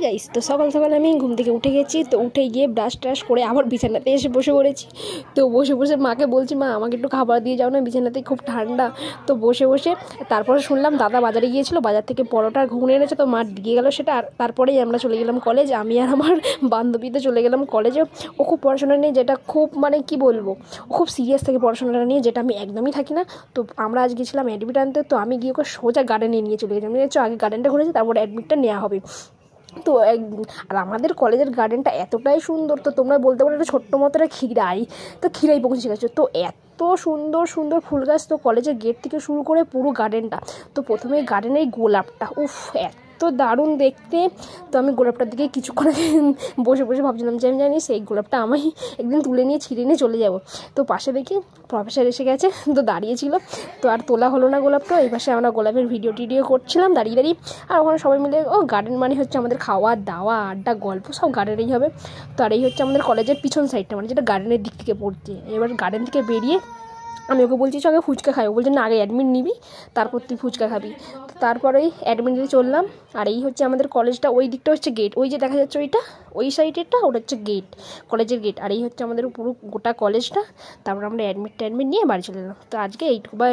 Guys, তো সকাল সকাল আমি ঘুম থেকে উঠে গেছি। তো উঠে গিয়ে ব্রাশ ট্রাশ করে আবার বিছানাতে এসে বসে পড়েছি। তো বসে বসে মাকে বলছি, মা আমাকে একটু খাবার দিয়ে যাও না, বিছানাতে খুব ঠান্ডা। তো বসে বসে তারপরে শুনলাম দাদা বাজারে গিয়েছিলো, বাজার থেকে পরোটা আর ঘুগনি এনেছে, তো মা দিয়ে গেলো সেটা। আর তারপরেই আমরা চলে গেলাম কলেজ, আমি আর আমার বান্ধবীতে চলে গেলাম কলেজে। ও খুব পড়াশোনা নিয়ে, যেটা খুব মানে কি বলবো, ও খুব সিরিয়াস থাকে পড়াশোনাটা নিয়ে, যেটা আমি একদমই থাকি না। তো আমরা আজ গেছিলাম অ্যাডমিট আনতে, তো আমি গিয়ে ওকে সোজা গার্ডেনে নিয়ে চলে গেছি। আমি আগে গার্ডেনটা ঘুরেছি, তারপরে অ্যাডমিটটা নেওয়া হবে। তো আর আমাদের কলেজের গার্ডেনটা এতটাই সুন্দর, তো তোমরা বলতে পারো একটা ছোট্ট মতো একটা খিরাই, তো খিরাই পৌঁছে গেছো। তো এত সুন্দর সুন্দর ফুল গাছ, তো কলেজের গেট থেকে শুরু করে পুরো গার্ডেনটা। তো প্রথমে গার্ডেনের গোলাপটা, উফ এত দারুণ দেখতে। তো আমি গোলাপটার দিকে কিছুক্ষণ বসে বসে ভাবছিলাম যে আমি জানি সেই গোলাপটা আমি একদিন তুলে নিয়ে ছিঁড়ে নিয়ে চলে যাব। তো পাশে দেখি প্রফেসর এসে গেছে, তো দাঁড়িয়েছিল। তো আর তোলা হলো না গোলাপটা। এই পাশে আমরা গোলাপের ভিডিও করছিলাম দাঁড়িয়ে দাঁড়িয়ে। আর ওখানে সবাই মিলে গার্ডেন মানে হচ্ছে আমাদের খাওয়া দাওয়া আড্ডা গল্প সব গার্ডেনেই হবে। তো আর এই হচ্ছে আমাদের কলেজের পিছন সাইডটা, মানে যেটা গার্ডেনের দিক থেকে পড়ছে। এবার গার্ডেন থেকে বেরিয়ে আমি ওকে বলছি আগে ফুচকা খাই, ও বলছে না আগে অ্যাডমিট নিবি, তারপর তুই ফুচকা খাবি। তো তারপরেই অ্যাডমিট নিয়ে চললাম। আর এই হচ্ছে আমাদের কলেজটা, ওই দিকটা হচ্ছে গেট, ওই যে দেখা যাচ্ছে ওইটা, ওই সাইডেরটা ওটা হচ্ছে গেট, কলেজের গেট। আর এই হচ্ছে আমাদের পুরো গোটা কলেজটা। তারপর আমরা অ্যাডমিট নিয়ে বাড়ি চলে এলাম। তো আজকে এইটুকু বা